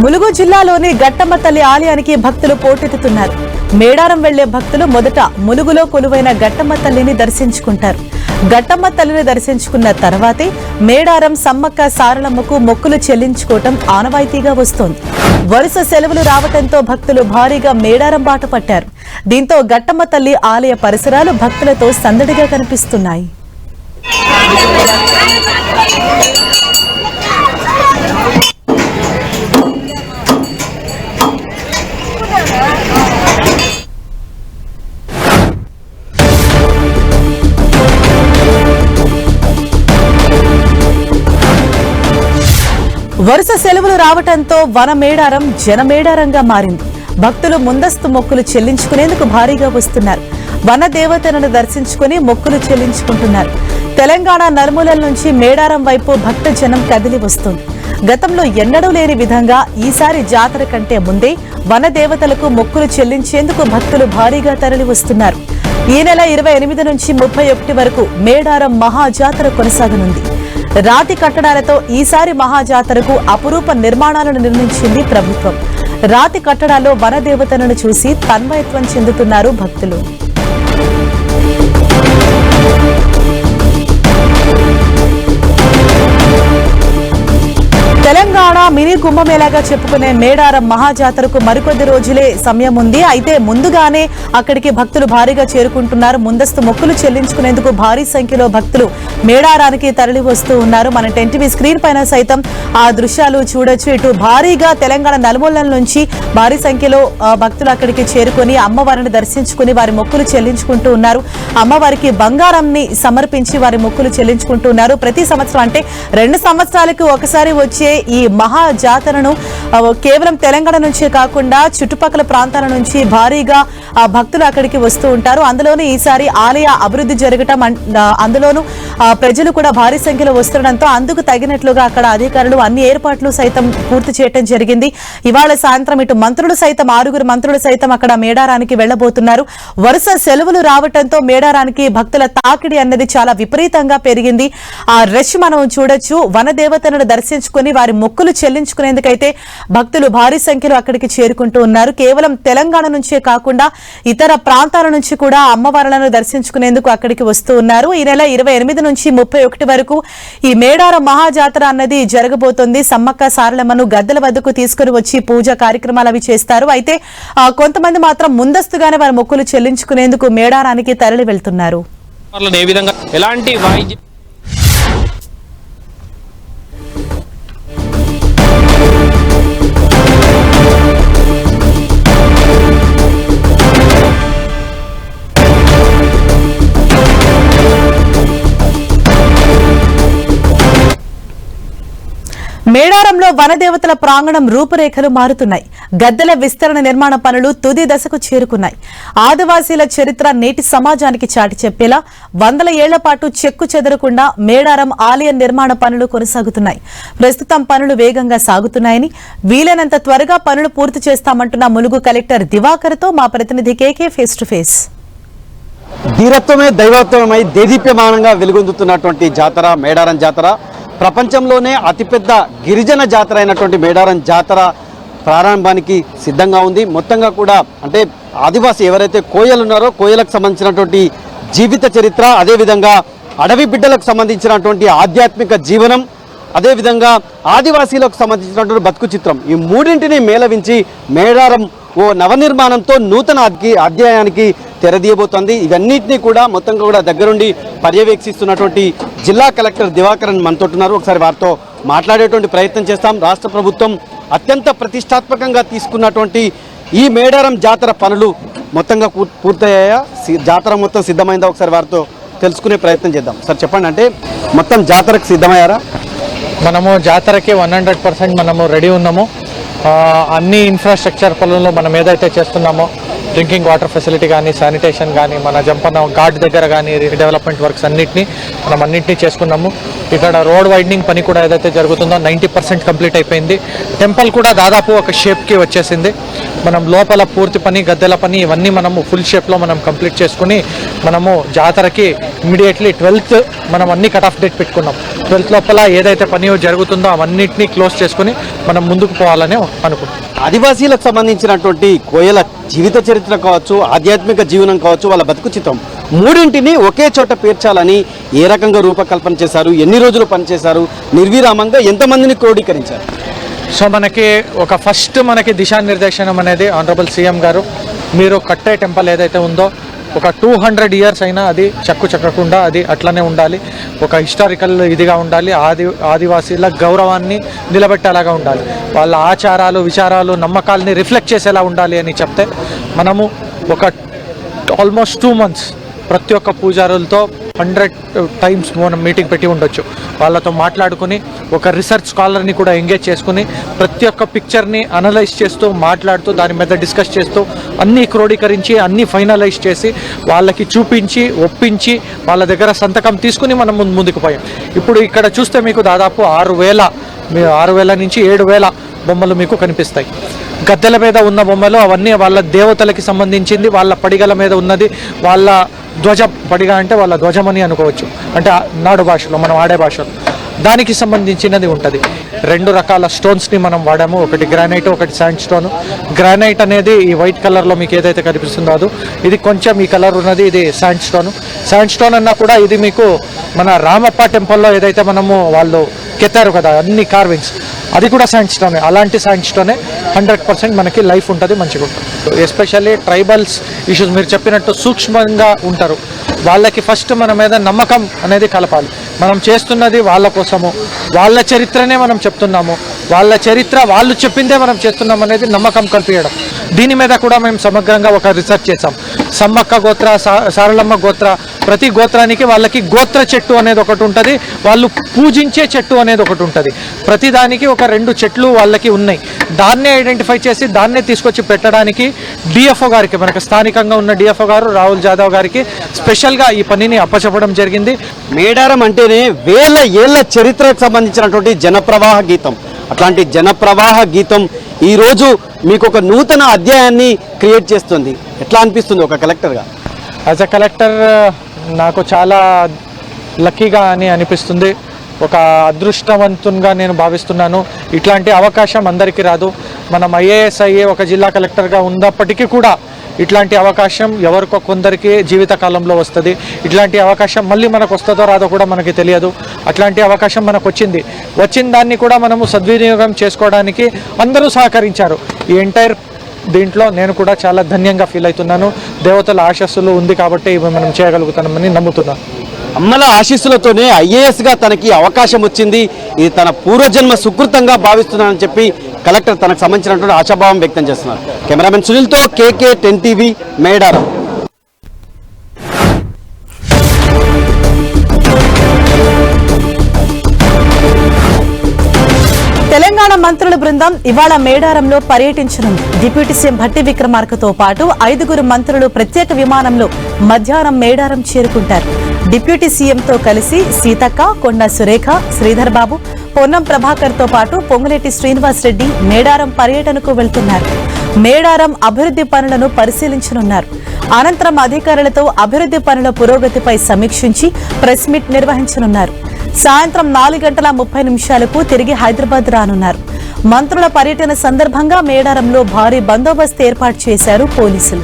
ములుగు జిల్లాలోని గట్టమ్మ తల్లి ఆలయానికి భక్తులు పోటెత్తుతున్నారు. మేడారం వెళ్లే భక్తులు మొదట ములుగులో కొలువైన గట్టమ్మ తల్లిని దర్శించుకుంటారు. గట్టమ్మ తల్లిని దర్శించుకున్న తర్వాతే మేడారం సమ్మక్క సారలమ్మకు మొక్కులు చెల్లించుకోవటం ఆనవాయితీగా వస్తోంది. వరుస సెలవులు రావడంతో భక్తులు భారీగా మేడారం బాట పట్టారు. దీంతో గట్టమ్మ తల్లి ఆలయ పరిసరాలు భక్తులతో సందడిగా కనిపిస్తున్నాయి. వరుస సెలవులు రావడంతో వన మేడారం జన మేడారంగా మారింది. భక్తులు ముందస్తు మొక్కులు చెల్లించుకునేందుకు భారీగా వస్తున్నారు. వన దేవతలను దర్శించుకుని మొక్కులు చెల్లించుకుంటున్నారు. తెలంగాణ నలుమూలల నుంచి మేడారం వైపు భక్త జనం కదిలి వస్తుంది. గతంలో ఎన్నడూ లేని విధంగా ఈసారి జాతర కంటే ముందే వన దేవతలకు మొక్కులు చెల్లించేందుకు భక్తులు భారీగా తరలి వస్తున్నారు. ఈ నెల 28 నుంచి 31 వరకు మేడారం మహాజాతర కొనసాగనుంది. రాతి కట్టడాలతో ఈసారి మహాజాతరకు అపురూప నిర్మాణాలను నిర్మించింది ప్రభుత్వం. రాతి కట్టడాల్లో వనదేవతలను చూసి తన్మయత్వం చెందుతున్నారు భక్తులు. తెలంగాణ మినీ కుంభమేళాగా చెప్పుకునే మేడారం మహాజాతరకు మరికొద్ది రోజులే సమయం ఉంది. అయితే ముందుగానే అక్కడికి భక్తులు భారీగా చేరుకుంటున్నారు. ముందస్తు మొక్కులు చెల్లించుకునేందుకు భారీ సంఖ్యలో భక్తులు మేడారానికి తరలి వస్తూ ఉన్నారు. మన ఎన్టీవీ స్క్రీన్ పైన సైతం ఆ దృశ్యాలు చూడొచ్చు. ఇటు భారీగా తెలంగాణ నలుమూలల నుంచి భారీ సంఖ్యలో భక్తులు అక్కడికి చేరుకుని అమ్మవారిని దర్శించుకుని వారి మొక్కులు చెల్లించుకుంటూ ఉన్నారు. అమ్మవారికి బంగారంని సమర్పించి వారి మొక్కులు చెల్లించుకుంటూ ఉన్నారు. ప్రతి సంవత్సరం అంటే 2 సంవత్సరాలకు ఒకసారి వచ్చే ఈ మహా జాతరను కేవలం తెలంగాణ నుంచే కాకుండా చుట్టుపక్కల ప్రాంతాల నుంచి భారీగా భక్తులు అక్కడికి వస్తూ ఉంటారు. అందులోనూ ఈసారి ఆలయ అభివృద్ధి జరగటం, అందులోనూ ప్రజలు కూడా భారీ సంఖ్యలో వస్తుండటంతో అందుకు తగినట్లుగా అక్కడ అధికారులు అన్ని ఏర్పాట్లు సైతం పూర్తి చేయడం జరిగింది. ఇవాళ సాయంత్రం ఇటు మంత్రులు సైతం 6 మంత్రులు సైతం అక్కడ మేడారానికి వెళ్లబోతున్నారు. వరుస సెలవులు రావడంతో మేడారానికి భక్తుల తాకిడి అన్నది చాలా విపరీతంగా పెరిగింది. ఆ రష్ మనం చూడొచ్చు. వనదేవతలను దర్శించుకుని వారి మొక్కులు చెల్లించుకునేందుకైతే భక్తులు భారీ సంఖ్యలో అక్కడికి చేరుకుంటూ ఉన్నారు. కేవలం తెలంగాణ నుంచే కాకుండా ఇతర ప్రాంతాల నుంచి కూడా అమ్మవార్లను దర్శించుకునేందుకు అక్కడికి వస్తూ ఉన్నారు. ఈ నెల 28 నుంచి 31 వరకు ఈ మేడారం మహాజాతర అన్నది జరగబోతోంది. సమ్మక్క సారలమ్మను గద్దెల వద్దకు తీసుకుని వచ్చి పూజ కార్యక్రమాలు అవి చేస్తారు. అయితే కొంతమంది మాత్రం ముందస్తుగానే వారి మొక్కులు చెల్లించుకునేందుకు మేడారానికి తరలి వెళ్తున్నారు. మేడారంలో వనదేవతల ప్రాంగణం రూపురేఖలు మారుతున్నాయి. గద్దెల విస్తరణ నిర్మాణ పనులు తుది దశకు చేరుకున్నాయి. ఆదివాసీల చరిత్ర నేటి సమాజానికి చాటి చెప్పేలా 100 ఏళ్ల పాటు చెక్కు చెదరకుండా మేడారం ఆలయ నిర్మాణ పనులు కొనసాగుతున్నాయి. ప్రస్తుతం పనులు వేగంగా సాగుతున్నాయని, వీలైనంత త్వరగా పనులు పూర్తి చేస్తామంటున్న ములుగు కలెక్టర్ దివాకర్తో మా ప్రతినిధి కేకే ఫేస్ టు ఫేస్. ధీరత్వమే దైవత్వమై దేదీప్యమానంగా వెలుగొందుతున్నటువంటి జాతర మేడారం జాతర. ప్రపంచంలోనే అతిపెద్ద గిరిజన జాతర అయినటువంటి మేడారం జాతర ప్రారంభానికి సిద్ధంగా ఉంది. మొత్తంగా కూడా అంటే ఆదివాసీ ఎవరైతే కోయలు ఉన్నారో కోయలకు సంబంధించినటువంటి జీవిత చరిత్ర, అదేవిధంగా అడవి బిడ్డలకు సంబంధించినటువంటి ఆధ్యాత్మిక జీవనం, అదేవిధంగా ఆదివాసీలకు సంబంధించినటువంటి బతుకు చిత్రం, ఈ మూడింటిని మేళవించి మేడారం ఓ నవనిర్మాణంతో నూతన అధ్యాయానికి తెరదీయబోతోంది. ఇవన్నింటినీ కూడా మొత్తంగా కూడా దగ్గరుండి పర్యవేక్షిస్తున్నటువంటి జిల్లా కలెక్టర్ దివాకరన్ మనతో ఉన్నారు. ఒకసారి వారితో మాట్లాడేటువంటి ప్రయత్నం చేస్తాం. రాష్ట్ర ప్రభుత్వం అత్యంత ప్రతిష్టాత్మకంగా తీసుకున్నటువంటి ఈ మేడారం జాతర పనులు మొత్తంగా పూర్తయ్యాయా, జాతర మొత్తం సిద్ధమైందా, ఒకసారి వారితో తెలుసుకునే ప్రయత్నం చేద్దాం. సార్ చెప్పండి, అంటే మొత్తం జాతరకు సిద్ధమయ్యారా? మనము జాతరకి 100% మనము రెడీ ఉన్నాము. అన్ని ఇన్ఫ్రాస్ట్రక్చర్ పనుల్లో మనం ఏదైతే చేస్తున్నామో డ్రింకింగ్ వాటర్ ఫెసిలిటీ కానీ, శానిటేషన్ కానీ, మన జంపన్న ఘాట్ దగ్గర కానీ డెవలప్మెంట్ వర్క్స్ మనం అన్నింటినీ చేసుకున్నాము. ఇక్కడ రోడ్ వైడనింగ్ పని కూడా ఏదైతే జరుగుతుందో 90% కంప్లీట్ అయిపోయింది. టెంపుల్ కూడా దాదాపు ఒక షేప్కి వచ్చేసింది. మనం లోపల పూర్తి పని, గద్దెల పని ఇవన్నీ మనము ఫుల్ షేప్లో మనం కంప్లీట్ చేసుకుని మనము జాతరకి ఇమీడియట్లీ 12th మనం అన్ని కట్ ఆఫ్ డేట్ పెట్టుకున్నాం. 12th లోపల ఏదైతే పని జరుగుతుందో అవన్నిటినీ క్లోజ్ చేసుకుని మనం ముందుకు పోవాలని అనుకుంటున్నాం. ఆదివాసీలకు సంబంధించినటువంటి కోయల జీవిత చరిత్ర కావచ్చు, ఆధ్యాత్మిక జీవనం కావచ్చు, వాళ్ళ బతుకు చిత్రం మూడింటిని ఒకే చోట పేర్చాలని ఏ రకంగా రూపకల్పన చేశారు, ఎన్ని రోజులు పనిచేశారు, నిర్విరామంగా ఎంతమందిని క్రోడీకరించారు? సో ఫస్ట్ మనకి దిశానిర్దేశనం అనేది ఆనరబుల్ సీఎం గారు, మీరు కట్టే టెంపుల్ ఏదైతే ఉందో ఒక 200 years అయినా అది చెక్కకుండా అది అట్లనే ఉండాలి. ఒక హిస్టారికల్ ఇదిగా ఉండాలి. ఆదివాసీల గౌరవాన్ని నిలబెట్టేలాగా ఉండాలి. వాళ్ళ ఆచారాలు, విచారాలు, నమ్మకాలని రిఫ్లెక్ట్ చేసేలా ఉండాలి అని చెప్తే మనము ఒక ఆల్మోస్ట్ 2 months ప్రతి ఒక్క పూజారులతో 100 times మనం మీటింగ్ పెట్టి ఉండొచ్చు. వాళ్ళతో మాట్లాడుకుని ఒక రీసెర్చ్ స్కాలర్ని కూడా ఎంగేజ్ చేసుకుని ప్రతి ఒక్క పిక్చర్ని అనలైజ్ చేస్తూ మాట్లాడుతూ దాని మీద డిస్కస్ చేస్తూ అన్నీ క్రోడీకరించి అన్నీ ఫైనలైజ్ చేసి వాళ్ళకి చూపించి ఒప్పించి వాళ్ళ దగ్గర సంతకం తీసుకుని మనం ముందుకు పోయాం. ఇప్పుడు ఇక్కడ చూస్తే మీకు దాదాపు 6,000 నుంచి 7,000 బొమ్మలు మీకు కనిపిస్తాయి. గద్దెల మీద ఉన్న బొమ్మలు అవన్నీ వాళ్ళ దేవతలకి సంబంధించింది. వాళ్ళ పడిగల మీద ఉన్నది వాళ్ళ ధ్వజ, పడిగ అంటే వాళ్ళ ధ్వజమని అనుకోవచ్చు, అంటే నాడు భాషలో మనం ఆడే భాషలో దానికి సంబంధించినది ఉంటుంది. 2 రకాల స్టోన్స్ని మనం వాడాము, ఒకటి గ్రానైట్, ఒకటి శాండ్ స్టోన్. గ్రానైట్ అనేది ఈ వైట్ కలర్లో మీకు ఏదైతే కనిపిస్తుందో అది, ఇది కొంచెం ఈ కలర్ ఉన్నది ఇది శాండ్ స్టోన్. శాండ్ స్టోన్ అన్నా కూడా ఇది మీకు మన రామప్ప టెంపుల్లో ఏదైతే మనము వాళ్ళు కెత్తారు కదా అన్ని కార్వింగ్స్, అది కూడా శాండ్ స్టోనే. అలాంటి శాండ్ స్టోనే 100% మనకి లైఫ్ ఉంటుంది, మంచిగా ఉంటుంది. ఎస్పెషల్లీ ట్రైబల్స్ ఇష్యూస్ మీరు చెప్పినట్టు సూక్ష్మంగా ఉంటారు. వాళ్ళకి ఫస్ట్ మన మీద నమ్మకం అనేది కలపాలి. మనం చేస్తున్నది వాళ్ళ కోసము, వాళ్ళ చరిత్రనే మనం చెప్తున్నాము, వాళ్ళ చరిత్ర వాళ్ళు చెప్పిందే మనం చేస్తున్నాం అనేది నమ్మకం కల్పించడం. దీని మీద కూడా మేము సమగ్రంగా ఒక రీసెర్చ్ చేసాం. సమ్మక్క గోత్ర, సారలమ్మ గోత్ర, ప్రతి గోత్రానికి వాళ్ళకి గోత్ర చెట్టు అనేది ఒకటి ఉంటుంది, వాళ్ళు పూజించే చెట్టు అనేది ఒకటి ఉంటుంది. ప్రతిదానికి ఒక 2 చెట్లు వాళ్ళకి ఉన్నాయి. దాన్నే ఐడెంటిఫై చేసి దాన్నే తీసుకొచ్చి పెట్టడానికి డిఎఫ్ఓ గారికి, మనకు స్థానికంగా ఉన్న డిఎఫ్ఓ గారు రాహుల్ జాదవ్ గారికి స్పెషల్గా ఈ పనిని అప్పచెప్పడం జరిగింది. మేడారం అంటేనే వేల ఏళ్ల చరిత్రకు సంబంధించినటువంటి జనప్రవాహ గీతం. అట్లాంటి జనప్రవాహ గీతం ఈరోజు మీకు ఒక నూతన అధ్యాయాన్ని క్రియేట్ చేస్తుంది. ఎట్లా అనిపిస్తుంది ఒక కలెక్టర్గా? యాజ్ అ కలెక్టర్ నాకు చాలా లక్కీగా అని అనిపిస్తుంది. ఒక అదృష్టవంతునిగా నేను భావిస్తున్నాను. ఇట్లాంటి అవకాశం అందరికీ రాదు. మనం ఐఏఎస్ అయ్యే ఒక జిల్లా కలెక్టర్గా ఉన్నప్పటికీ కూడా ఇట్లాంటి అవకాశం ఎవరికో కొందరికి జీవితకాలంలో వస్తుంది. ఇట్లాంటి అవకాశం మళ్ళీ మనకు వస్తుందో రాదో కూడా మనకి తెలియదు. అట్లాంటి అవకాశం మనకు వచ్చిన దాన్ని కూడా మనము సద్వినియోగం చేసుకోవడానికి అందరూ సహకరించారు. ఈ ఎంటైర్ దీంట్లో నేను కూడా చాలా ధన్యంగా ఫీల్ అవుతున్నాను. దేవతల ఆశస్సులు ఉంది కాబట్టి ఇవి మనం చేయగలుగుతామని నమ్ముతున్నాను. అమ్మల ఆశీస్సులతోనే ఐఏఎస్గా తనకి అవకాశం వచ్చింది. ఇది తన పూర్వజన్మ సుకృతంగా భావిస్తున్నానని చెప్పి కలెక్టర్ తనకు సంబంధించినటువంటి ఆశాభావం వ్యక్తం చేస్తున్నారు. కెమెరామెన్ సునీల్తో KK 10 TV మేడారం. తెలంగాణ మంత్రుల బృందం ఇవాళ మేడారంలో పర్యటించనుంది. డిప్యూటీ సీఎం భట్టి విక్రమార్కతో పాటు 5 మంత్రులు ప్రత్యేక విమానంలో మధ్యాహ్నం మేడారం చేరుకుంటారు. డిప్యూటీ సీఎంతో కలిసి సీతక్క, కొండ సురేఖ, శ్రీధర్ బాబు, పొన్నం ప్రభాకర్ తో పాటు పొంగులేటి శ్రీనివాస్ రెడ్డి మేడారం పర్యటనకు వెళ్తున్నారు. మేడారం అభివృద్ధి పనులను పరిశీలించనున్నారు. అనంతరం అధికారులతో అభివృద్ధి పనుల పురోగతిపై సమీక్షించి ప్రెస్ మీట్ నిర్వహించనున్నారు. సాయంత్రం 4:30 తిరిగి హైదరాబాద్ రానున్నారు. మంత్రుల పర్యటన సందర్భంగా మేడారంలో భారీ బందోబస్తు ఏర్పాటు చేశారు పోలీసులు.